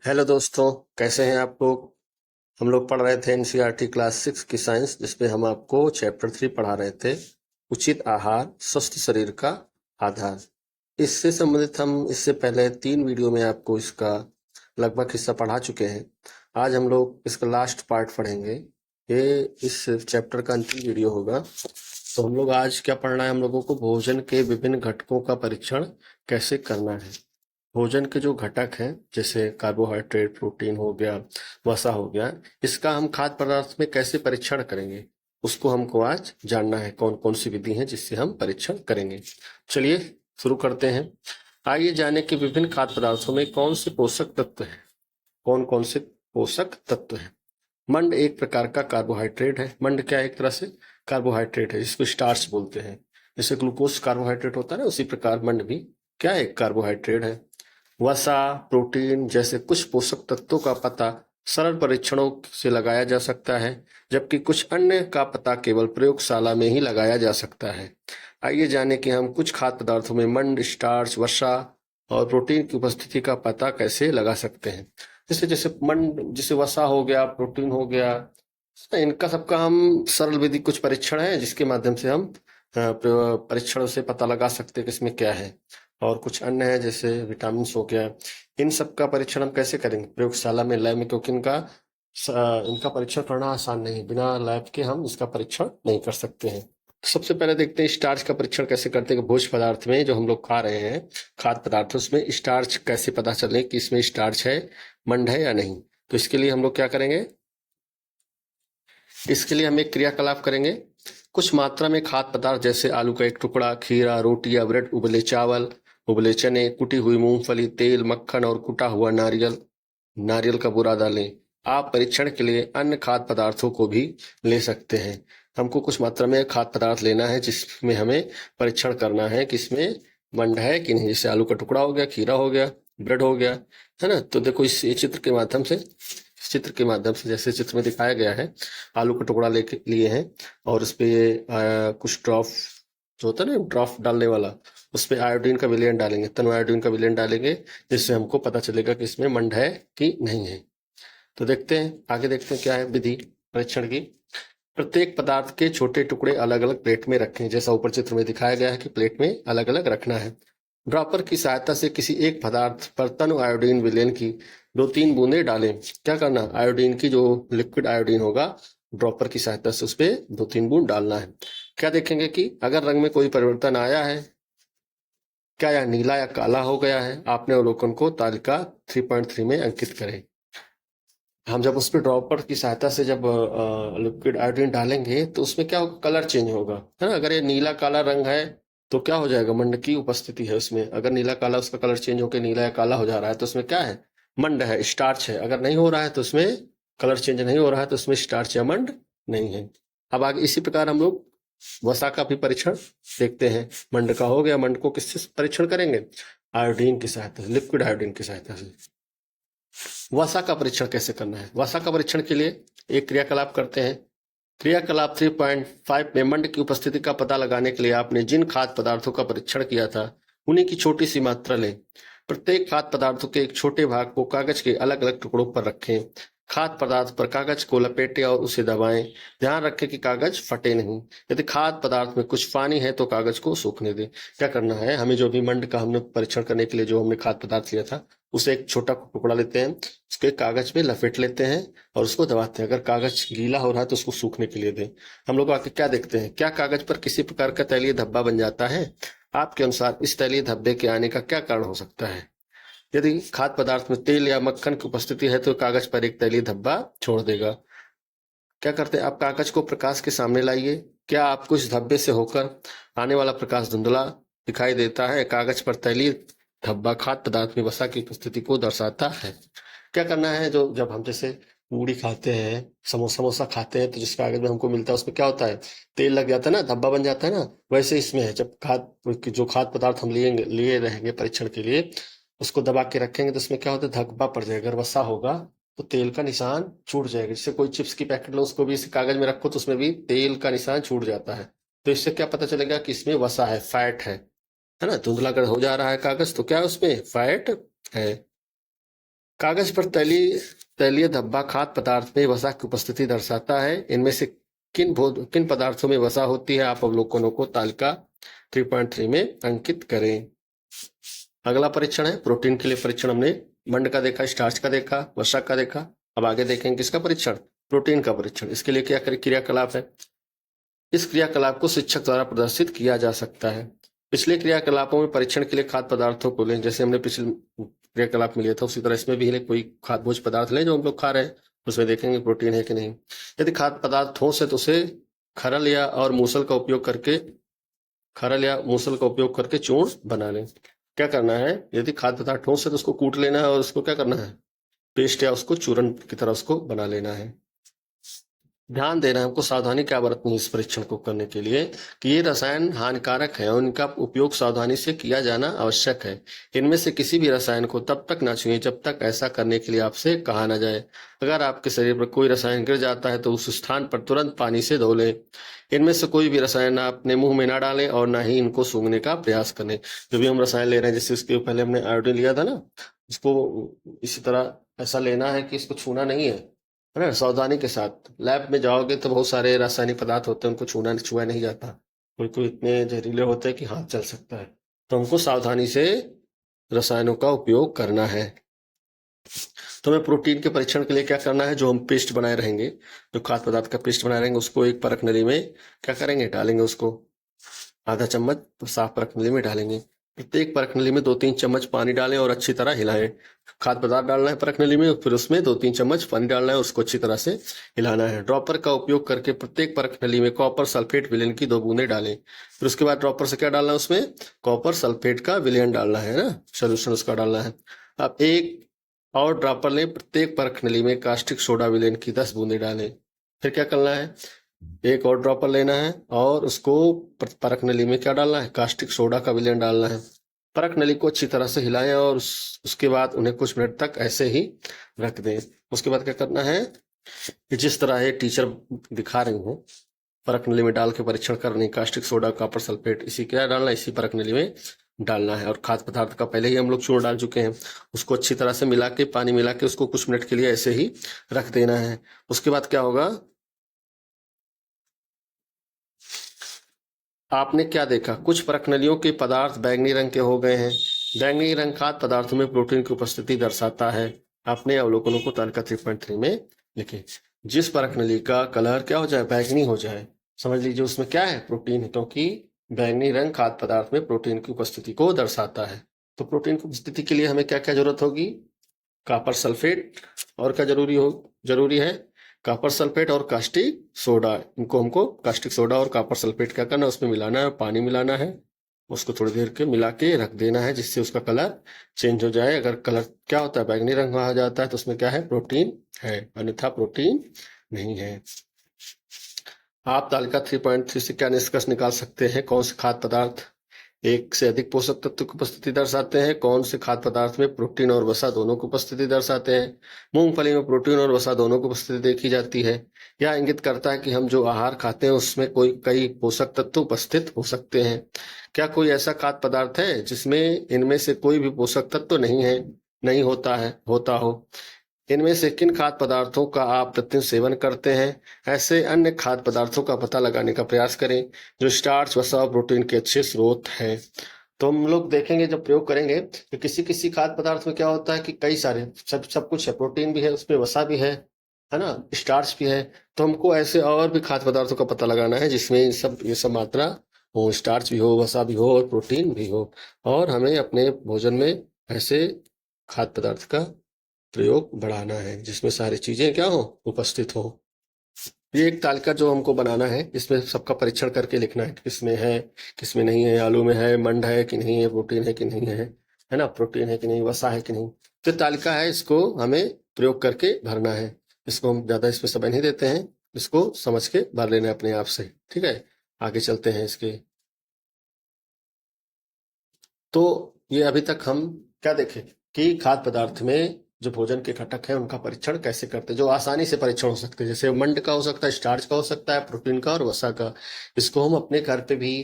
Hello दोस्तों, कैसे हैं आप लोग। हम लोग पढ़ रहे थे एनसीईआरटी क्लास 6 की साइंस, जिसमें हम आपको चैप्टर 3 पढ़ा रहे थे, उचित आहार स्वस्थ शरीर का आधार। इससे संबंधित हम इससे पहले 3 वीडियो में आपको इसका लगभग हिस्सा पढ़ा चुके हैं। आज हम लोग इसका लास्ट पार्ट पढ़ेंगे। ये इस चैप्टर का अंतिम वीडियो होगा। तो हम लोग आज क्या पढ़ना है, हम लोगों को भोजन के विभिन्न घटकों का परीक्षण कैसे करना है। भोजन के जो घटक हैं, जैसे कार्बोहाइड्रेट, प्रोटीन हो गया, वसा हो गया, इसका हम खाद्य पदार्थ में कैसे परीक्षण करेंगे, उसको हमको आज जानना है। कौन कौन सी विधि है जिससे हम परीक्षण करेंगे। चलिए शुरू करते हैं। आइए जाने कि विभिन्न खाद्य पदार्थों में कौन से पोषक तत्व हैं। कौन कौन से पोषक तत्व हैं। मंड एक प्रकार का कार्बोहाइड्रेट है। मंड क्या है? एक तरह से कार्बोहाइड्रेट है, जिसको स्टार्च बोलते हैं। जैसे ग्लूकोज कार्बोहाइड्रेट होता है ना, उसी प्रकार मंड भी क्या है? कार्बोहाइड्रेट है। वसा, प्रोटीन जैसे कुछ पोषक तत्वों का पता सरल परीक्षणों से लगाया जा सकता है, जबकि कुछ अन्य का पता केवल प्रयोगशाला में ही लगाया जा सकता है। आइए जानें कि हम कुछ खाद्य पदार्थों में मंड, स्टार्च, वसा और प्रोटीन की उपस्थिति का पता कैसे लगा सकते हैं। जैसे जैसे मंड, जैसे वसा हो गया, प्रोटीन हो गया, इनका सबका हम सरल विधि कुछ परीक्षण है जिसके माध्यम से हम परीक्षण से पता लगा सकते हैं कि इसमें क्या है। और कुछ अन्य है जैसे विटामिन हो गया। इन सब का परीक्षण हम कैसे करेंगे? प्रयोगशाला में, लैब में, क्योंकि इनका परीक्षण करना आसान नहीं। बिना लैब के हम इसका परीक्षण नहीं कर सकते हैं। सबसे पहले देखते हैं स्टार्च का परीक्षण कैसे करते हैं। भोज्य पदार्थ में जो हम लोग खा रहे हैं, खाद्य पदार्थ, उसमें स्टार्च कैसे पता चले कि इसमें स्टार्च है, मंड है या नहीं। तो इसके लिए हम लोग क्या करेंगे, इसके लिए हम एक क्रियाकलाप करेंगे। कुछ मात्रा में खाद्य पदार्थ जैसे आलू का एक टुकड़ा, खीरा, रोटी या ब्रेड, उबले चावल, उबले चने, कुटी हुई मूंगफली, तेल, मक्खन और कुटा हुआ नारियल, नारियल का बूरा डालें। आप परीक्षण के लिए अन्य खाद्य पदार्थों को भी ले सकते हैं। हमको कुछ मात्रा में खाद्य पदार्थ लेना है जिसमें हमें परीक्षण करना है कि इसमें मंड है कि नहीं। जैसे आलू का टुकड़ा हो गया, खीरा हो गया, ब्रेड हो गया, है ना। तो देखो इस चित्र के माध्यम से, जैसे चित्र में दिखाया गया है, आलू का टुकड़ा लेके लिए हैं और उस पे कुछ ड्रॉप जो होता है ना, ड्रॉप डालने वाला, उस पे आयोडीन का विलयन डालेंगे, तनु आयोडीन का विलयन डालेंगे, जिससे हमको पता चलेगा कि इसमें मंड है कि नहीं है। तो देखते हैं, आगे देखते हैं क्या है विधि परीक्षण की। प्रत्येक पदार्थ के छोटे टुकड़े अलग अलग प्लेट में रखें। जैसा ऊपर चित्र में दिखाया गया है कि प्लेट में अलग अलग रखना है। ड्रॉपर की सहायता से किसी एक पदार्थ पर तनु आयोडीन विलयन की 2-3 बूंदे डालें। क्या करना, आयोडीन की जो लिक्विड आयोडीन होगा, ड्रॉपर की सहायता से उस पर 2-3 बूंद डालना है। क्या देखेंगे कि अगर रंग में कोई परिवर्तन आया है, क्या यह नीला या काला हो गया है, आपने अवलोकन को तालिका 3.3 में अंकित करें। हम जब उस पर ड्रॉपर की सहायता से जब लिक्विड आयोडीन डालेंगे तो उसमें क्या होगा, कलर चेंज होगा, है ना। अगर ये नीला काला रंग है तो क्या हो जाएगा, मंड की उपस्थिति है उसमें। अगर नीला काला उसका कलर चेंज होकर नीला या काला हो जा रहा है तो उसमें क्या है, मंड है, स्टार्च है। अगर नहीं हो रहा है तो उसमें कलर चेंज नहीं हो रहा है तो उसमें स्टार्च या मंड नहीं है। अब आगे इसी प्रकार हम लोग वसा का भी परीक्षण देखते हैं। मंड का हो गया, मंड को किससे परीक्षण करेंगे, आयोडीन की सहायता से, लिक्विड आयोडीन की सहायता से। वसा का परीक्षण कैसे करना है। वसा का परीक्षण के लिए एक क्रियाकलाप करते हैं। क्रियाकलाप 3.5 में मंड की उपस्थिति का पता लगाने के लिए आपने जिन खाद्य पदार्थों का परीक्षण किया था उन्हीं की छोटी सी मात्रा लें। प्रत्येक खाद्य पदार्थों के एक छोटे भाग को कागज के अलग अलग टुकड़ों पर रखें। खाद्य पदार्थ पर कागज को लपेटें और उसे दबाएं। ध्यान रखें कि कागज फटे नहीं। यदि खाद्य पदार्थ में कुछ पानी है तो कागज को सूखने दें। क्या करना है, हमें जो भी मंड का हमने परीक्षण करने के लिए जो हमने खाद्य पदार्थ लिया था, उसे एक छोटा टुकड़ा लेते हैं, उसके कागज में लपेट लेते हैं और उसको दबाते हैं। अगर कागज गीला हो रहा है तो उसको सूखने के लिए दें। हम लोग आके क्या देखते हैं, क्या कागज पर किसी प्रकार का तैलीय धब्बा बन जाता है। आपके अनुसार इस तैलीय धब्बे के आने का क्या कारण हो सकता है। यदि खाद्य पदार्थ में तेल या मक्खन की उपस्थिति है तो कागज पर एक तैलीय धब्बा छोड़ देगा। क्या करते हैं, आप कागज को प्रकाश के सामने लाइए। क्या आपको इस धब्बे से होकर आने वाला प्रकाश धुंधला दिखाई देता है। कागज पर तैलीय धब्बा खाद्य पदार्थ में वसा की उपस्थिति को दर्शाता है। क्या करना है, जो जब हम जैसे पूड़ी खाते हैं, समोसा खाते हैं, तो जिस कागज में हमको मिलता है उसमें क्या होता है, तेल लग जाता है ना, धब्बा बन जाता है ना। वैसे इसमें है, जब जो खाद्य पदार्थ हम लिए रहेंगे परीक्षण के लिए, उसको दबा के रखेंगे तो उसमें क्या होता है, धब्बा पड़ जाएगा। अगर वसा होगा तो तेल का निशान छूट जाएगा। जैसे कोई चिप्स की पैकेट लो, उसको भी इस कागज में रखो तो उसमें भी तेल का निशान छूट जाता है। तो इससे क्या पता चलेगा कि इसमें वसा है, फैट है ना। धुंधला अगर हो जा रहा है कागज तो क्या है, उसमें फैट है। कागज पर तैलीय धब्बा खाद्य पदार्थ में वसा की उपस्थिति दर्शाता है। इनमें से किन पदार्थों में वसा होती है? आप अवलोकनों को तालिका 3.3 में अंकित करें। अगला परीक्षण है प्रोटीन के लिए परीक्षण। हमने मंड का देखा, स्टार्च का देखा, वसा का देखा। अब आगे देखेंगे किसका परीक्षण? प्रोटीन का परीक्षण। इसके लिए क्या क्रियाकलाप है? इस क्रियाकलाप को शिक्षक द्वारा प्रदर्शित किया जा सकता है। पिछले क्रियाकलापों में परीक्षण के लिए खाद्य पदार्थों को लें, जैसे हमने पिछले क्रियाकलाप में लिया था, उसी तरह इसमें भी कोई खाद्य भोज्य पदार्थ लें जो हम लोग खा रहे हैं, उसमें देखेंगे प्रोटीन है कि नहीं। यदि खाद्य पदार्थ ठोस है तो उसे खरल या मूसल का उपयोग करके चूर्ण बना लें। क्या करना है? यदि खाद्य पदार्थ ठोस है तो उसको कूट लेना है और उसको क्या करना है? पेस्ट या उसको चूर्ण की तरह उसको बना लेना है। ध्यान देना है हमको, सावधानी क्या बरतनी है इस परीक्षण को करने के लिए कि ये रसायन हानिकारक है और इनका उपयोग सावधानी से किया जाना आवश्यक है। इनमें से किसी भी रसायन को तब तक ना छुएं जब तक ऐसा करने के लिए आपसे कहा ना जाए। अगर आपके शरीर पर कोई रसायन गिर जाता है तो उस स्थान पर तुरंत पानी से धो लें। इनमें से कोई भी रसायन आप अपने मुंह में ना डालें और ना ही इनको सूंघने का प्रयास करें। जो भी हम रसायन ले रहे हैं, जैसे उसके पहले हमने आयोडीन लिया था ना, इसको इसी तरह ऐसा लेना है कि इसको छूना नहीं है ना, सावधानी के साथ। लैब में जाओगे तो बहुत सारे रासायनिक पदार्थ होते हैं, उनको छुआ नहीं जाता। कोई कोई इतने जहरीले होते हैं कि हाथ जल सकता है। तो हमको सावधानी से रसायनों का उपयोग करना है। तो हमें प्रोटीन के परीक्षण के लिए क्या करना है? जो हम पेस्ट बनाए रहेंगे, जो खाद्य पदार्थ का पेस्ट बनाए रहेंगे, उसको एक परख नली में क्या करेंगे? डालेंगे। उसको आधा चम्मच साफ परख नली में डालेंगे। प्रत्येक परख नली में 2-3 चम्मच पानी डालें और अच्छी तरह हिलाएं। खाद्य पदार्थ डालना है परख नली में, फिर उसमें 2-3 चम्मच पानी डालना है, उसको अच्छी तरह से हिलाना है। ड्रॉपर का उपयोग करके प्रत्येक परख नली में कॉपर सल्फेट विलेन की 2 बूंदें डालें। फिर उसके बाद ड्रॉपर से क्या डालना है? उसमें कॉपर सल्फेट का विलेन डालना है ना, सोल्यूशन उसका डालना है। अब एक और ड्रॉपर लें, प्रत्येक परख नली में कास्टिक सोडा विलेन की 10 बूंदें डालें। फिर क्या करना है? एक और ड्रॉपर लेना है और उसको परख नली में क्या डालना है? कास्टिक सोडा का विलेन डालना है। परख नली को अच्छी तरह से हिलाएं और उसके बाद उन्हें कुछ मिनट तक ऐसे ही रख दें। उसके बाद क्या करना है कि जिस तरह ये टीचर दिखा रही हूँ, परख नली में डाल के परीक्षण कर रही, कास्टिक सोडा कॉपर सल्फेट, इसी क्या डालना है? इसी परख नली में डालना है। और खाद्य पदार्थ का पहले ही हम लोग चूर्ण डाल चुके हैं, उसको अच्छी तरह से मिला के, पानी मिला के उसको कुछ मिनट के लिए ऐसे ही रख देना है। उसके बाद क्या होगा? आपने क्या देखा? कुछ परखनलियों के पदार्थ बैंगनी रंग के हो गए हैं। बैंगनी रंग खाद्य पदार्थों में प्रोटीन की उपस्थिति दर्शाता है। आपने अवलोकनों को तालिका 3.3 में लिखे। जिस परखनली का कलर क्या हो जाए? बैंगनी हो जाए, समझ लीजिए उसमें क्या है? प्रोटीन है, क्योंकि बैंगनी रंग खाद्य पदार्थ में प्रोटीन की उपस्थिति को दर्शाता है। तो प्रोटीन की उपस्थिति के लिए हमें क्या क्या जरूरत होगी? कॉपर सल्फेट, और क्या जरूरी है? कॉपर सल्फेट और कास्टिक सोडा। इनको हमको कास्टिक सोडा और कॉपर सल्फेट क्या करना है? उसमें मिलाना है, पानी मिलाना है, उसको थोड़ी देर के मिला के रख देना है, जिससे उसका कलर चेंज हो जाए। अगर कलर क्या होता है? बैंगनी रंग आ जाता है तो उसमें क्या है? प्रोटीन है, अन्यथा प्रोटीन नहीं है। आप तालिका 3.3 से क्या निष्कर्ष निकाल सकते हैं? कौन से खाद्य पदार्थ एक से अधिक पोषक तत्व की उपस्थिति दर्शाते हैं? कौन से खाद्य पदार्थ में प्रोटीन और वसा दोनों की उपस्थिति दर्शाते हैं? मूंगफली में प्रोटीन और वसा दोनों की उपस्थिति देखी जाती है। यह इंगित करता है कि हम जो आहार खाते हैं उसमें कई पोषक तत्व उपस्थित हो सकते हैं। क्या कोई ऐसा खाद्य पदार्थ है जिसमें इनमें से कोई भी पोषक तत्व नहीं होता हो? इनमें से किन खाद्य पदार्थों का आप प्रतिदिन सेवन करते हैं? ऐसे अन्य खाद्य पदार्थों का पता लगाने का प्रयास करें जो स्टार्च, वसा और प्रोटीन के अच्छे स्रोत हैं। तो हम लोग देखेंगे, जब प्रयोग करेंगे तो किसी किसी खाद्य पदार्थ में क्या होता है कि कई सारे सब कुछ है, प्रोटीन भी है उसमें, वसा भी है ना, स्टार्च भी है। तो हमको ऐसे और भी खाद्य पदार्थों का पता लगाना है जिसमें ये सब मात्रा हो, स्टार्च भी हो, वसा भी हो और प्रोटीन भी हो। और हमें अपने भोजन में ऐसे खाद्य पदार्थ का प्रयोग बढ़ाना है जिसमें सारी चीजें क्या हो? उपस्थित हो। ये एक तालिका जो हमको बनाना है, इसमें सबका परीक्षण करके लिखना है, किसमें है किसमें नहीं है, आलू में है, मंड है कि नहीं है, प्रोटीन है कि नहीं है ना, प्रोटीन है कि नहीं, वसा है कि नहीं। तो तालिका है, इसको हमें प्रयोग करके भरना है। इसको हम ज्यादा इसमें समय नहीं देते हैं, इसको समझ के भर लेना है अपने आप से। ठीक है, आगे चलते हैं इसके। तो ये अभी तक हम क्या देखे कि खाद्य पदार्थ में जो भोजन के घटक है उनका परीक्षण कैसे करते हैं, जो आसानी से परीक्षण हो सकते हैं। जैसे मंड का हो सकता है, स्टार्च का हो सकता है, प्रोटीन का और वसा का। इसको हम अपने घर पे भी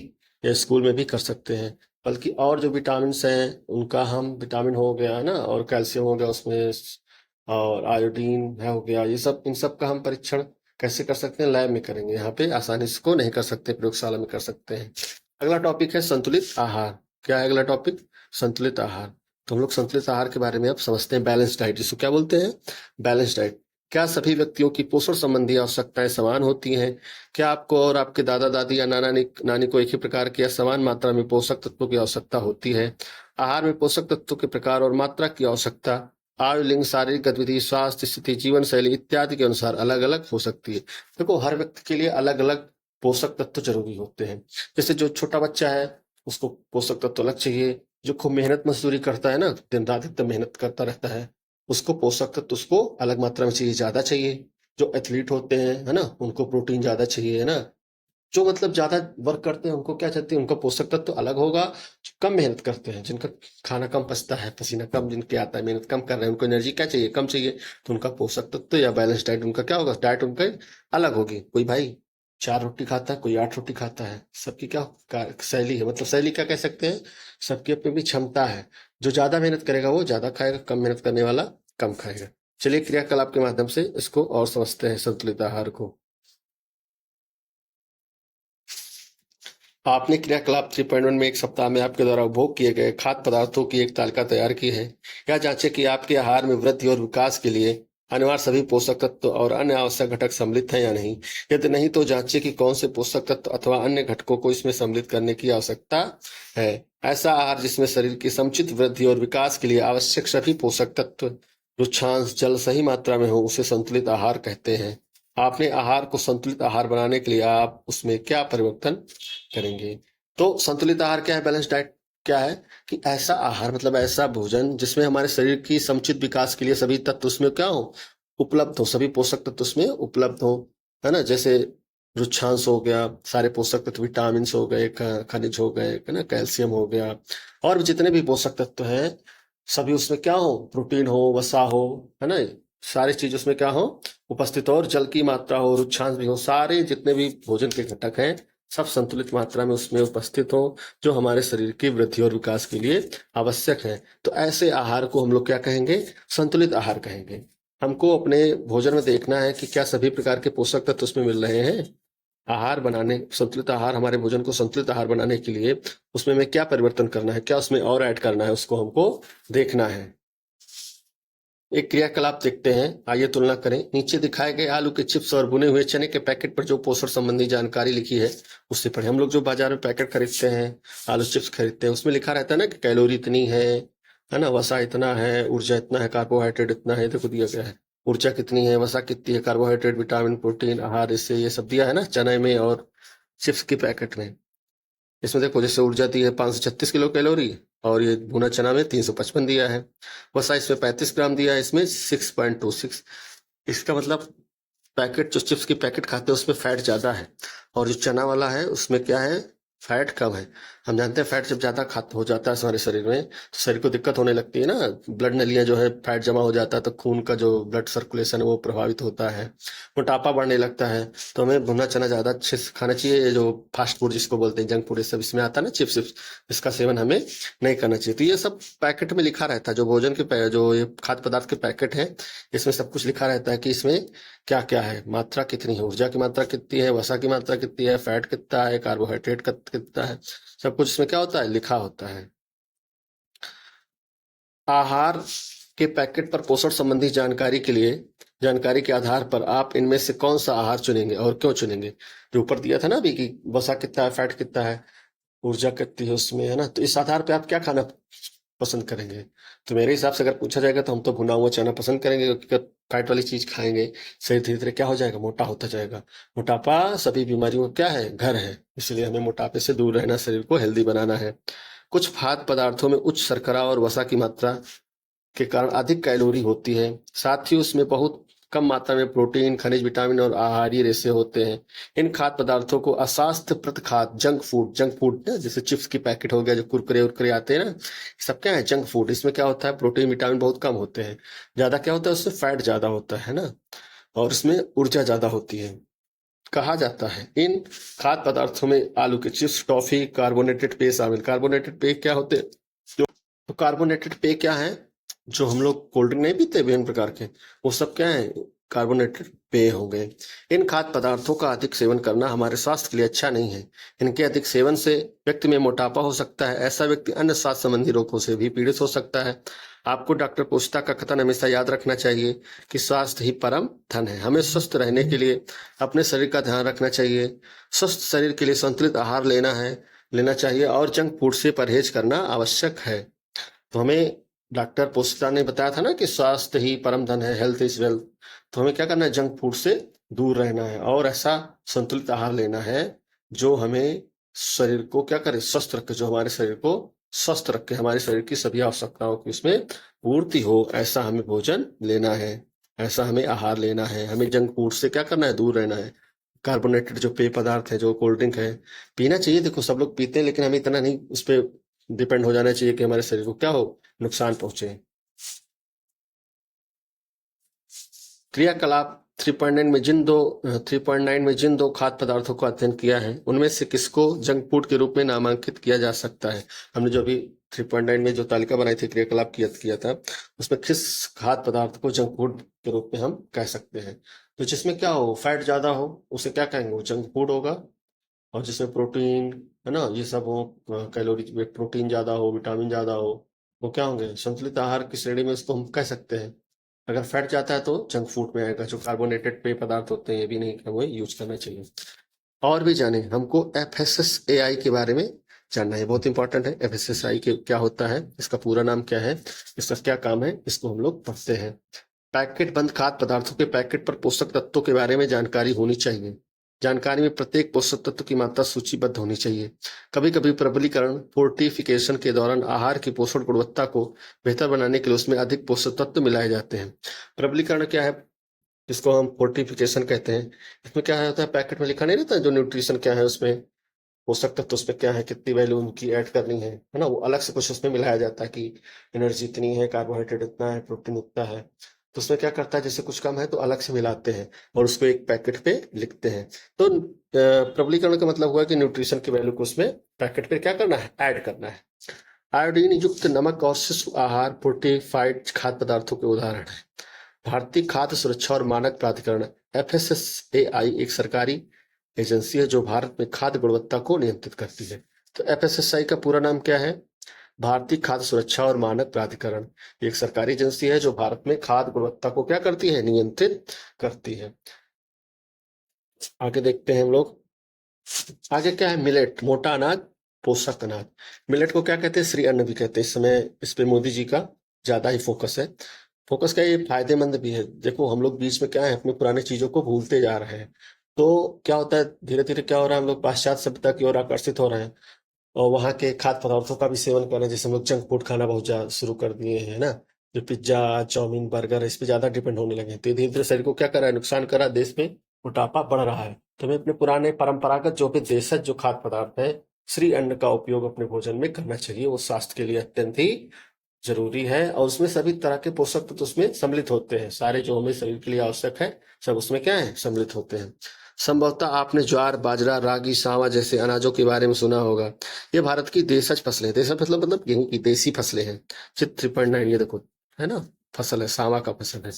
या स्कूल में भी कर सकते हैं। बल्कि और जो विटामिन हैं उनका हम, विटामिन हो गया है ना, और कैल्शियम हो गया उसमें, और आयोडीन है हो गया, ये सब, इन सब का हम परीक्षण कैसे कर सकते हैं? लैब में करेंगे। यहाँ पे आसानी से को नहीं कर सकते, प्रयोगशाला में कर सकते हैं। अगला टॉपिक है संतुलित आहार। क्या है अगला टॉपिक? संतुलित आहार। तो हम लोग संतुलित आहार के बारे में अब समझते हैं। बैलेंस डाइट जिसको क्या बोलते हैं? Balance diet. क्या सभी व्यक्तियों की पोषण संबंधी आवश्यकताएं समान होती हैं? क्या आपको और आपके दादा दादी या नानी को एक ही प्रकार की या समान मात्रा में पोषक तत्वों की आवश्यकता होती है? आहार में पोषक तत्वों के प्रकार और मात्रा की आवश्यकता आयु, लिंग, शारीरिक गतिविधि, स्वास्थ्य स्थिति, जीवन शैली इत्यादि के अनुसार अलग अलग हो सकती है। देखो, हर व्यक्ति के लिए अलग अलग पोषक तत्व जरूरी होते हैं। जैसे जो छोटा बच्चा है उसको पोषक तत्व अलग चाहिए। जो खूब मेहनत मजदूरी करता है ना, दिन रात एकदम मेहनत करता रहता है, उसको पोषक तत्व उसको अलग मात्रा में चाहिए, ज्यादा चाहिए। जो एथलीट होते हैं, है ना, उनको प्रोटीन ज्यादा चाहिए, है ना। जो मतलब ज्यादा वर्क करते हैं उनको क्या चाहते हैं? उनका पोषक तत्व तो अलग होगा। जो कम मेहनत करते हैं, जिनका खाना कम पचता है, पसीना कम जिनके आता है, मेहनत कम कर रहे हैं, उनको एनर्जी क्या चाहिए? कम चाहिए। तो उनका पोषक तत्व या बैलेंस डाइट उनका क्या होगा? डाइट उनका अलग होगी। कोई भाई 4 रोटी खाता है, कोई 8 रोटी खाता है। सबकी क्या शैली है, मतलब शैली क्या कह सकते हैं? सबकी अपनी अपनी क्षमता है। जो ज्यादा मेहनत करेगा वो ज्यादा खाएगा, कम मेहनत करने वाला कम खाएगा। चलिए क्रियाकलाप के माध्यम से इसको और समझते हैं, संतुलित आहार को। आपने क्रियाकलाप 3.1 में एक सप्ताह में आपके द्वारा उपभोग किए गए खाद्य पदार्थों की एक तालिका तैयार की है। यह जांचें कि आपके आहार में वृद्धि और विकास के लिए अनिवार्य सभी पोषक तत्व और अन्य आवश्यक घटक सम्मिलित हैं या नहीं। यदि नहीं तो जांचें कि कौन से पोषक तत्व अथवा अन्य घटकों को इसमें सम्मिलित करने की आवश्यकता है। ऐसा आहार जिसमें शरीर की समुचित वृद्धि और विकास के लिए आवश्यक सभी पोषक तत्व, रुक्षांश, जल सही मात्रा में हो, उसे संतुलित आहार कहते हैं। आपने आहार को संतुलित आहार बनाने के लिए आप उसमें क्या परिवर्तन करेंगे? तो संतुलित आहार क्या है? बैलेंस डाइट क्या है? कि ऐसा आहार मतलब ऐसा भोजन जिसमें हमारे शरीर की समुचित विकास के लिए सभी तत्व उसमें क्या हो? उपलब्ध हो, सभी पोषक तत्व उसमें उपलब्ध हो, है ना। जैसे रुक्षांश हो गया, सारे पोषक तत्व, विटामिन हो गए, खनिज हो गए, है ना, कैल्शियम हो गया, और भी जितने भी पोषक तत्व हैं सभी उसमें क्या हो? प्रोटीन हो, वसा हो, है ना, सारी चीज उसमें क्या हो? उपस्थित हो। और जल की मात्रा हो, रुक्षांश भी हो, सारे जितने भी भोजन के घटक हैं सब संतुलित मात्रा में उसमें उपस्थित हो, जो हमारे शरीर की वृद्धि और विकास के लिए आवश्यक है। तो ऐसे आहार को हम लोग क्या कहेंगे? संतुलित आहार कहेंगे। हमको अपने भोजन में देखना है कि क्या सभी प्रकार के पोषक तत्व उसमें मिल रहे हैं। आहार बनाने, संतुलित आहार, हमारे भोजन को संतुलित आहार बनाने के लिए उसमें हमें क्या परिवर्तन करना है, क्या उसमें और ऐड करना है, उसको हमको देखना है। एक क्रियाकलाप देखते हैं, आइए तुलना करें। नीचे दिखाए गए आलू के चिप्स और भुने हुए चने के पैकेट पर जो पोषण संबंधी जानकारी लिखी है उससे पढ़ें। हम लोग जो बाजार में पैकेट खरीदते हैं, आलू चिप्स खरीदते हैं, उसमें लिखा रहता है ना कि कैलोरी इतनी है ना, वसा इतना है, ऊर्जा इतना है, कार्बोहाइड्रेट इतना है। देखो दिया गया है ऊर्जा कितनी है, वसा कितनी है, कार्बोहाइड्रेट, विटामिन, प्रोटीन, आहार, इससे ये सब दिया है ना चने में और चिप्स के पैकेट में। इसमें देखो जैसे ऊर्जा दी है 536 किलो कैलोरी, और ये भुना चना में 355 दिया है। वसा इसमें 35 ग्राम दिया है, इसमें 6.26। इसका मतलब पैकेट, जो चिप्स की पैकेट खाते हैं उसमें फैट ज्यादा है, और जो चना वाला है उसमें क्या है? फैट कम है। हम जानते हैं फैट जब ज्यादा खा हो जाता है हमारे शरीर में तो शरीर को दिक्कत होने लगती है ना। ब्लड नलियां जो है, फैट जमा हो जाता है तो खून का जो ब्लड सर्कुलेशन है वो प्रभावित होता है, मोटापा बढ़ने लगता है। तो हमें भुना चना ज्यादा अच्छे से खाना चाहिए। ये जो फास्ट फूड जिसको बोलते हैं, जंक फूड, ये सब इसमें आता है ना, चिप्स विप्स, इसका सेवन हमें नहीं करना चाहिए। तो ये सब पैकेट में लिखा रहता है, जो भोजन के जो ये खाद्य पदार्थ के पैकेट है इसमें सब कुछ लिखा रहता है कि इसमें क्या क्या है, मात्रा कितनी है, ऊर्जा की मात्रा कितनी है, वसा की मात्रा कितनी है, फैट कितना है, कार्बोहाइड्रेट कितना है, सब कुछ इसमें क्या होता है? लिखा होता है। आहार के पैकेट पर पोषण संबंधी जानकारी के लिए, जानकारी के आधार पर आप इनमें से कौन सा आहार चुनेंगे और क्यों चुनेंगे? जो ऊपर दिया था ना अभी कि वसा कितना है, फैट कितना है, ऊर्जा कितनी है उसमें, है ना, तो इस आधार पे आप क्या खाना पसंद करेंगे? तो मेरे हिसाब से अगर पूछा जाएगा तो हम तो भुना हुआ चना पसंद करेंगे, क्योंकि फैट वाली चीज खाएंगे शरीर धीरे धीरे क्या हो जाएगा? मोटा होता जाएगा। मोटापा सभी बीमारियों का क्या है? घर है। इसलिए हमें मोटापे से दूर रहना, शरीर को हेल्दी बनाना है। कुछ खाद्य पदार्थों में उच्च शर्करा और वसा की मात्रा के कारण अधिक कैलोरी होती है, साथ ही उसमें बहुत कम मात्रा में प्रोटीन, खनिज, विटामिन और आहारीय रेशे होते हैं। इन खाद्य पदार्थों को अस्वास्थ्यप्रद खाद्य, जंक फूड ना, जैसे चिप्स की पैकेट हो गया, जो कुरकुरे उरकुरे आते हैं ना, ये सब क्या है? Junk food. इसमें क्या होता है? प्रोटीन, विटामिन बहुत कम होते हैं, ज्यादा क्या होता है? उससे फैट ज्यादा होता है ना, और उसमें ऊर्जा ज्यादा होती है। कहा जाता है इन खाद्य पदार्थों में आलू के चिप्स, टॉफी, कार्बोनेटेड पेय शामिल। कार्बोनेटेड पेय क्या होते हैं? तो कार्बोनेटेड पेय क्या है? जो हम लोग कोल्ड ड्रिंक नहीं पीते विभिन्न प्रकार के, वो सब क्या है, कार्बोनेटेड पेय हो गए। इन खाद्य पदार्थों का अधिक सेवन करना हमारे स्वास्थ्य के लिए अच्छा नहीं है। इनके अधिक सेवन से व्यक्ति में मोटापा हो सकता है। ऐसा व्यक्ति अन्य स्वास्थ्य संबंधी रोगों से भी पीड़ित हो सकता है। आपको डॉक्टर पोस्ता का कथन हमेशा याद रखना चाहिए कि स्वास्थ्य ही परम धन है। हमें स्वस्थ रहने के लिए अपने शरीर का ध्यान रखना चाहिए। स्वस्थ शरीर के लिए संतुलित आहार लेना चाहिए और जंक फूड से परहेज करना आवश्यक है। तो हमें डॉक्टर पोस्ता ने बताया था ना कि स्वास्थ्य ही परम धन है, हेल्थ इज वेल्थ। तो हमें क्या करना है, जंक फूड से दूर रहना है और ऐसा संतुलित आहार लेना है जो हमें शरीर को क्या करे, स्वस्थ रखे, जो हमारे शरीर को स्वस्थ रखे, हमारे शरीर की सभी आवश्यकताओं की उसमें पूर्ति हो। ऐसा हमें भोजन लेना है, ऐसा हमें आहार लेना है। हमें जंक फूड से क्या करना है, दूर रहना है। कार्बोनेटेड जो पेय पदार्थ है, जो कोल्ड ड्रिंक है, पीना चाहिए। देखो सब लोग पीते हैं, लेकिन हमें इतना नहीं उस पर डिपेंड हो जाना चाहिए कि हमारे शरीर को क्या हो, नुकसान पहुंचे। क्रियाकलाप 3.9 में जिन दो खाद्य पदार्थों का अध्ययन किया है, उनमें से किसको जंक फूड के रूप में नामांकित किया जा सकता है। हमने जो अभी 3.9 में जो तालिका बनाई थी क्रियाकलाप किया था, उसमें किस खाद्य पदार्थ को जंक फूड के रूप में हम कह सकते हैं। तो जिसमें क्या हो, फैट ज्यादा हो, उसे क्या कहेंगे, वो जंक फूड होगा। और जिसमें प्रोटीन है ना, ये सब हो, कैलोरी प्रोटीन ज्यादा हो, विटामिन ज्यादा हो, वो क्या होंगे, संतुलित आहार की श्रेणी में उसको हम कह सकते हैं। अगर फैट जाता है तो जंक फूड में आएगा। जो कार्बोनेटेड पेय पदार्थ होते हैं, ये भी नहीं हमें यूज करना चाहिए। और भी जाने, हमको FSSAI के बारे में जानना है, बहुत इंपॉर्टेंट है। FSSAI के क्या होता है, इसका पूरा नाम क्या है, इसका क्या काम है, इसको हम लोग पढ़ते हैं। पैकेट बंद खाद्य पदार्थों के पैकेट पर पोषक तत्वों के बारे में जानकारी होनी चाहिए। जानकारी में प्रत्येक पोषक तत्व की मात्रा सूचीबद्ध होनी चाहिए। कभी कभी प्रबलीकरण फोर्टिफिकेशन के दौरान आहार की पोषण गुणवत्ता को बेहतर बनाने के लिए उसमें अधिक पोषक तत्व मिलाए जाते हैं। प्रबलीकरण क्या है, जिसको हम फोर्टिफिकेशन कहते हैं। इसमें क्या होता है, पैकेट में लिखा नहीं रहता है जो न्यूट्रिशन क्या है, उसमें पोषक तत्व उसमें क्या है, कितनी वैल्यू उनकी ऐड करनी है ना, वो अलग से कुछ उसमें मिलाया जाता है कि एनर्जी इतनी है, कार्बोहाइड्रेट इतना है, प्रोटीन इतना है। तो उसमें क्या करता है, जैसे कुछ कम है तो अलग से मिलाते हैं और उसको एक पैकेट पे लिखते हैं। तो प्रबलीकरण का मतलब हुआ कि न्यूट्रिशन की वैल्यू को उसमें पैकेट पे क्या करना है, ऐड करना है। आयोडीन युक्त नमक और शिशु आहार फोर्टिफाइड खाद्य पदार्थों के उदाहरण है। भारतीय खाद्य सुरक्षा और मानक प्राधिकरण FSSAI एक सरकारी एजेंसी है जो भारत में खाद्य गुणवत्ता को नियंत्रित करती है। तो FSSAI का पूरा नाम क्या है, भारतीय खाद्य सुरक्षा और मानक प्राधिकरण। एक सरकारी एजेंसी है जो भारत में खाद्य गुणवत्ता को क्या करती है, नियंत्रित करती है। आगे देखते हैं हम लोग, आगे क्या है, मिलेट, मोटा अनाज, पोषक अनाज। मिलेट को क्या कहते हैं, श्री अन्न भी कहते हैं। इस समय इस पे मोदी जी का ज्यादा ही फोकस है। फोकस क्या है, ये फायदेमंद भी है। देखो हम लोग बीच में क्या है, अपनी पुरानी चीजों को भूलते जा रहे हैं। तो क्या होता है, धीरे धीरे क्या हो रहा है, हम लोग पाश्चात्य सभ्यता की ओर आकर्षित हो रहे हैं और वहाँ के खाद्य पदार्थों का भी सेवन कर रहे हैं। जैसे हम लोग जंक फूड खाना बहुत ज्यादा शुरू कर दिए हैं ना, जो पिज्जा चाउमीन बर्गर, इस पे ज्यादा डिपेंड होने लगे हैं। तो धीरे धीरे शरीर को क्या कर रहा है, नुकसान कर रहा है, देश में मोटापा बढ़ रहा है। तो हमें अपने पुराने परंपरागत जो भी देशज जो खाद्य पदार्थ है, श्री अन्न का उपयोग अपने भोजन में करना चाहिए। वो स्वास्थ्य के लिए अत्यंत ही जरूरी है और उसमें सभी तरह के पोषक तत्व उसमें सम्मिलित होते हैं। सारे जो हमें शरीर के लिए आवश्यक है सब उसमें क्या है, सम्मिलित होते हैं। संभवतः आपने ज्वार, बाजरा, रागी, सांवा जैसे अनाजों के बारे में सुना होगा। ये भारत की देशज फसलें, देशज मतलब गेहूं की देसी फसलें हैं। चित्र 3.9 ये देखो है ना, फसल है, सांवा का फसल है।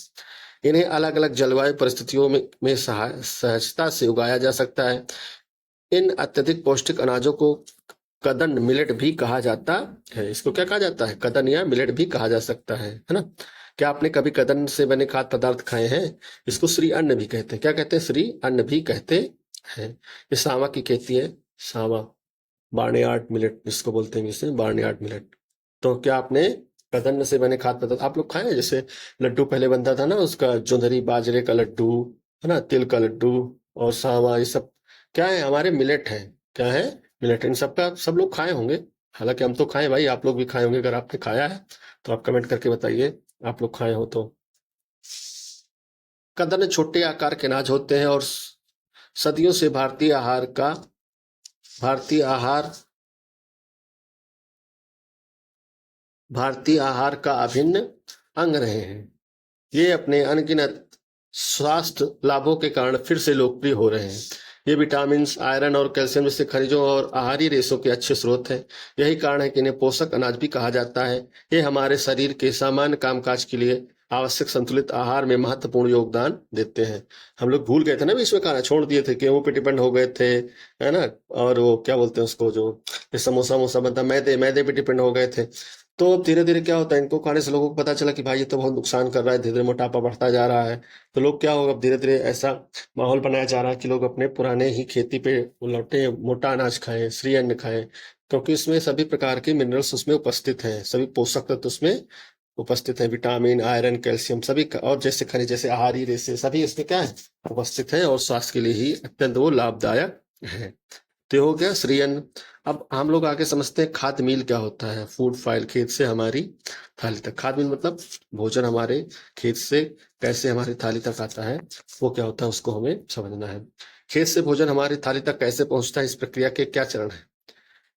इन्हें अलग अलग जलवायु परिस्थितियों में सहजता से उगाया जा सकता है। इन अत्यधिक पौष्टिक अनाजों को कदन, मिलेट भी कहा जाता है। इसको क्या कहा जाता है, कदन या मिलेट भी कहा जा सकता है ना। क्या आपने कभी कदन से बने खाद्य पदार्थ खाए हैं, इसको श्री अन्न भी कहते हैं। क्या कहते हैं, श्री अन्न भी कहते हैं। ये सांवा की खेती है, सांवा, बार्नयार्ड मिलेट जिसको बोलते हैं, जिससे बार्नयार्ड मिलेट। तो क्या आपने कदन से बने खाद्य पदार्थ आप लोग खाए हैं, जैसे लड्डू पहले बनता था ना, उसका जोंधरी, बाजरे का लड्डू है ना, तिल का लड्डू और सांवा, ये सब क्या है, हमारे मिलेट है। क्या है, मिलेट। इन सबका सब लोग खाए होंगे, हालांकि हम तो खाए भाई, आप लोग भी खाए होंगे। अगर आपने खाया है तो आप कमेंट करके बताइए, आप लोग खाए हो तो। कदन छोटे आकार के अनाज होते हैं और सदियों से भारतीय आहार का अभिन्न अंग रहे हैं। ये अपने अनगिनत स्वास्थ्य लाभों के कारण फिर से लोकप्रिय हो रहे हैं। ये विटामिन, आयरन और कैल्शियम जैसे खनिजों और आहारी रेशों के अच्छे स्रोत हैं। यही कारण है कि इन्हें पोषक अनाज भी कहा जाता है। ये हमारे शरीर के सामान्य कामकाज के लिए आवश्यक संतुलित आहार में महत्वपूर्ण योगदान देते हैं। हम लोग भूल गए थे ना, बीच में खाना छोड़ दिए थे, गेहूं पे डिपेंड हो गए थे, है ना। और वो क्या बोलते हैं उसको, जो ये समोसा वोसा बनता, मैदे मैदे पे डिपेंड हो गए थे। तो अब धीरे धीरे क्या होता है, इनको खाने से लोगों को पता चला कि भाई ये तो बहुत नुकसान कर रहा है, धीरे धीरे मोटापा बढ़ता जा रहा है। तो लोग क्या होगा, अब धीरे धीरे ऐसा माहौल बनाया जा रहा है कि लोग अपने पुराने ही खेती पे लौटे, मोटा अनाज खाएं, श्री अन्न खाएं, क्योंकि इसमें सभी प्रकार के मिनरल्स उसमें उपस्थित हैं, सभी पोषक तत्व उसमें उपस्थित हैं, विटामिन, आयरन, कैल्शियम सभी और जैसे खनिज जैसे आहारी रेशे सभी इसमें क्या है, उपस्थित है, और स्वास्थ्य के लिए ही अत्यंत वो लाभदायक है। तो ये हो गया श्री अन्न। अब हम लोग आगे समझते हैं खाद्य मील क्या होता है। फूड फाइल, खेत से हमारी थाली तक। खाद्य मील मतलब भोजन हमारे खेत से कैसे हमारी थाली तक आता है, वो क्या होता है उसको हमें समझना है। खेत से भोजन हमारी थाली तक कैसे पहुंचता है, इस प्रक्रिया के क्या चरण है,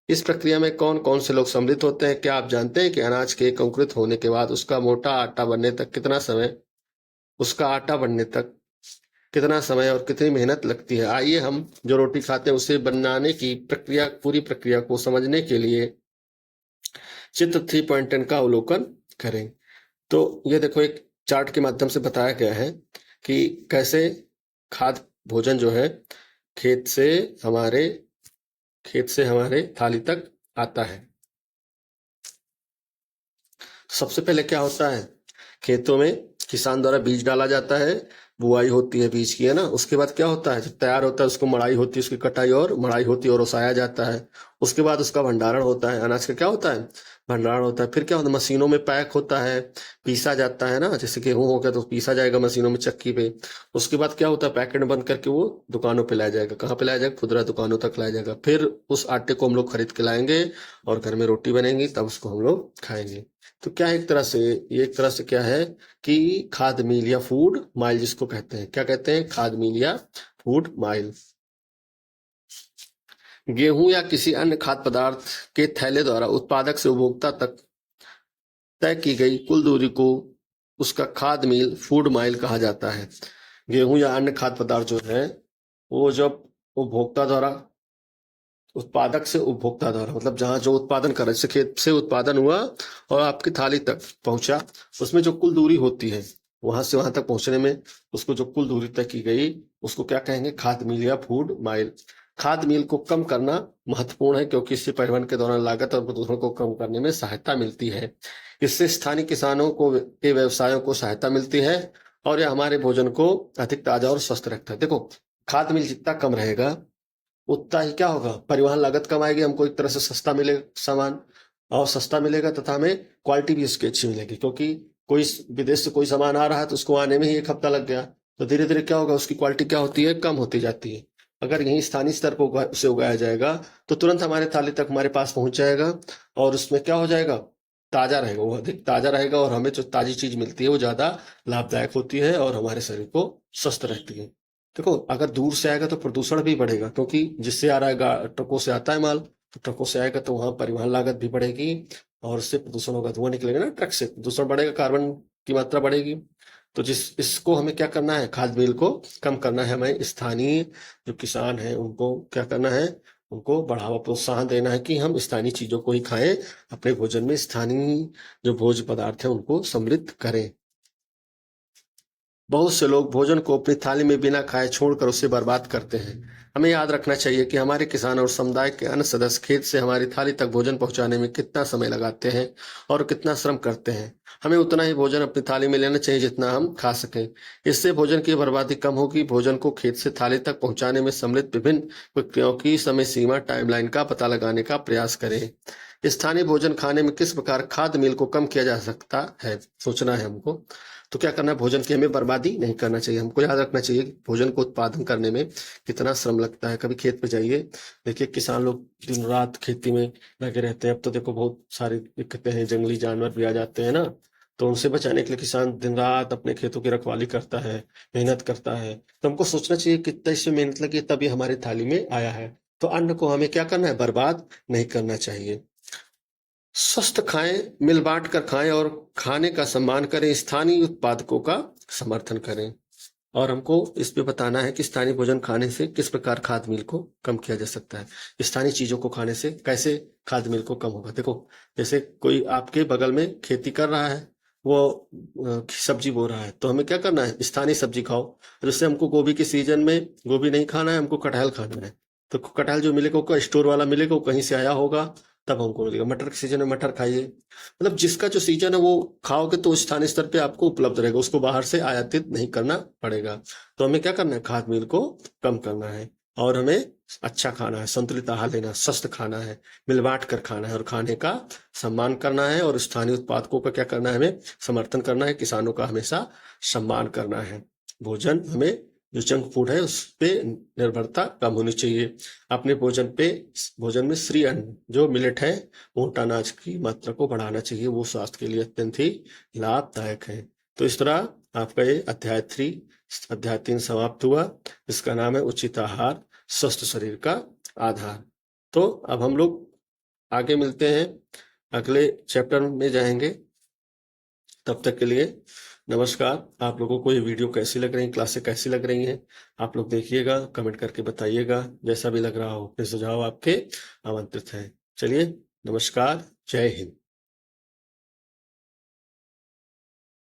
इस प्रक्रिया में कौन कौन से लोग सम्मिलित होते हैं। क्या आप जानते हैं कि अनाज के अंकुरित होने के बाद उसका मोटा आटा बनने तक कितना समय, उसका आटा बनने तक कितना समय और कितनी मेहनत लगती है। आइए हम जो रोटी खाते हैं उसे बनाने की प्रक्रिया, पूरी प्रक्रिया को समझने के लिए चित्र 3.10 का अवलोकन करें। तो ये देखो, एक चार्ट के माध्यम से बताया गया है कि कैसे खाद्य भोजन जो है खेत से हमारे थाली तक आता है। सबसे पहले क्या होता है, खेतों में किसान द्वारा बीज डाला जाता है, बुआई होती है बीज की, है ना। उसके बाद क्या होता है, जब तैयार होता है उसको मड़ाई होती है, उसकी कटाई और मड़ाई होती है और ओसाया जाता है। उसके बाद उसका भंडारण होता है, अनाज का क्या होता है, भंडारण होता है। फिर क्या होता है, मशीनों में पैक होता है, पीसा जाता है ना, जैसे गेहूं हो गया तो पीसा जाएगा मशीनों में, चक्की पे। उसके बाद क्या होता है, पैकेट बंद करके वो दुकानों पे लाया जाएगा। कहाँ पे लाया जाएगा, खुदरा दुकानों तक लाया जाएगा। फिर उस आटे को हम लोग खरीद के लाएंगे और घर में रोटी बनेगी, तब उसको हम लोग खाएंगे। तो क्या है, एक तरह से क्या है कि खाद्य मील या फूड माइल जिसको कहते हैं, क्या कहते हैं, खाद्य मील या फूड माइल। गेहूं या किसी अन्य खाद्य पदार्थ के थैले द्वारा उत्पादक से उपभोक्ता तक तय की गई कुल दूरी को उसका खाद्य मील, फूड माइल कहा जाता है। गेहूं या अन्य खाद्य पदार्थ जो है वो जब उपभोक्ता द्वारा, उत्पादक से उपभोक्ता द्वारा, मतलब जहां जो उत्पादन कर रहे, जैसे खेत से उत्पादन हुआ और आपकी थाली तक पहुंचा, उसमें जो कुल दूरी होती है वहां से वहां तक पहुंचने में, उसको जो कुल दूरी तय की गई उसको क्या कहेंगे, खाद्य मील या फूड माइल। खाद्य मील को कम करना महत्वपूर्ण है क्योंकि इससे परिवहन के दौरान लागत और प्रदूषण को कम करने में सहायता मिलती है। इससे स्थानीय किसानों को के व्यवसायों को सहायता मिलती है और यह हमारे भोजन को अधिक ताजा और स्वस्थ रखता है। देखो, खाद्य मील जितना कम रहेगा उतना ही क्या होगा, परिवहन लागत कम आएगी, हमको एक तरह से सस्ता मिलेगा सामान, और सस्ता मिलेगा तथा हमें क्वालिटी भी उसकी अच्छी मिलेगी। क्योंकि कोई विदेश से कोई सामान आ रहा है तो उसको आने में ही एक हफ्ता लग गया, तो धीरे धीरे क्या होगा, उसकी क्वालिटी क्या होती है, कम होती जाती है। अगर यहीं स्थानीय स्तर पर उसे उगाया जाएगा तो तुरंत हमारे थाली तक हमारे पास पहुंच जाएगा, और उसमें क्या हो जाएगा, ताजा रहेगा, वो अधिक ताजा रहेगा, और हमें जो ताजी चीज मिलती है वो ज्यादा लाभदायक होती है और हमारे शरीर को स्वस्थ रहती है। देखो, अगर दूर से आएगा तो प्रदूषण भी बढ़ेगा, क्योंकि जिससे आ रहा है ट्रकों से आता है माल, तो ट्रकों से आएगा तो वहां परिवहन लागत भी बढ़ेगी और उससे प्रदूषण होगा, धुआं निकलेगा ना ट्रक से, प्रदूषण बढ़ेगा, कार्बन की मात्रा बढ़ेगी। तो जिस इसको हमें क्या करना है, खाद्य बिल को कम करना है, हमें स्थानीय जो किसान है उनको क्या करना है, उनको बढ़ावा प्रोत्साहन देना है कि हम स्थानीय चीजों को ही खाएं, अपने भोजन में स्थानीय जो भोज्य पदार्थ है उनको समृद्ध करें। बहुत से लोग भोजन को अपनी थाली में बिना खाए छोड़कर उसे बर्बाद करते हैं। हमें याद रखना चाहिए कि हमारे किसान और समुदाय के अन्य सदस्य खेत से हमारी थाली तक भोजन पहुंचाने में कितना समय लगाते हैं और कितना श्रम करते हैं। हमें उतना ही भोजन अपनी थाली में लेना चाहिए जितना हम खा सकें। इससे भोजन की बर्बादी कम होगी। भोजन को खेत से थाली तक पहुंचाने में सम्मिलित विभिन्न प्रक्रियाओं की समय सीमा, टाइमलाइन का पता लगाने का प्रयास करें। स्थानीय भोजन खाने में किस प्रकार खाद्य मील को कम किया जा सकता है, सोचना है हमको। तो क्या करना है, भोजन की हमें बर्बादी नहीं करना चाहिए। हमको याद रखना चाहिए कि भोजन को उत्पादन करने में कितना श्रम लगता है। कभी खेत पे जाइए, देखिए किसान लोग दिन रात खेती में लगे रहते हैं। अब तो देखो बहुत सारी दिक्कतें हैं, जंगली जानवर भी आ जाते हैं ना, तो उनसे बचाने के लिए किसान दिन रात अपने खेतों की रखवाली करता है, मेहनत करता है। तो हमको सोचना चाहिए कितना इसमें मेहनत लगी तभी हमारी थाली में आया है। तो अन्न को हमें क्या करना है, बर्बाद नहीं करना चाहिए। स्वस्थ खाएं, मिल बांट कर खाएं और खाने का सम्मान करें। स्थानीय उत्पादकों का समर्थन करें। और हमको इस पे बताना है कि स्थानीय भोजन खाने से किस प्रकार खाद्य मिल को कम किया जा सकता है। स्थानीय चीजों को खाने से कैसे खाद्य मिल को कम होगा। देखो, जैसे कोई आपके बगल में खेती कर रहा है, वो सब्जी बो रहा है, तो हमें क्या करना है, स्थानीय सब्जी खाओ। जैसे हमको गोभी के सीजन में गोभी नहीं खाना है, हमको कटहल खाना है, तो कटहल जो मिलेगा वो स्टोर वाला मिलेगा, वो कहीं से आया होगा, तब हमको मिलेगा। मटर के सीजन में मटर खाइए। मतलब जिसका जो सीजन है वो खाओगे तो स्थानीय स्तर पे आपको उपलब्ध रहेगा, उसको बाहर से आयातित नहीं करना पड़ेगा। तो हमें क्या करना है, खाद्य मिल को कम करना है, और हमें अच्छा खाना है, संतुलित आहार लेना, स्वस्थ खाना है, मिल बांट कर खाना है, और खाने का सम्मान करना है, और स्थानीय उत्पादकों का क्या करना है, हमें समर्थन करना है, किसानों का हमेशा सम्मान करना है। भोजन हमें जो जंक फूड है उस पे निर्भरता कम होनी चाहिए। अपने भोजन में श्री अन्न जो मिलेट है, मोटा अनाज की मात्रा को बढ़ाना चाहिए, वो स्वास्थ्य के लिए अत्यंत ही लाभदायक है। तो इस तरह आपका ये अध्याय 3 समाप्त हुआ। इसका नाम है उचित आहार, स्वस्थ शरीर का आधार। तो अब हम लोग आगे मिलते हैं, अगले चैप्टर में जाएंगे। तब तक के लिए नमस्कार। आप लोगों को ये वीडियो कैसी लग रही है, क्लासें कैसी लग रही हैं, आप लोग देखिएगा, कमेंट करके बताइएगा। जैसा भी लग रहा हो, अपने सुझाव आपके आमंत्रित हैं। चलिए, नमस्कार, जय हिंद।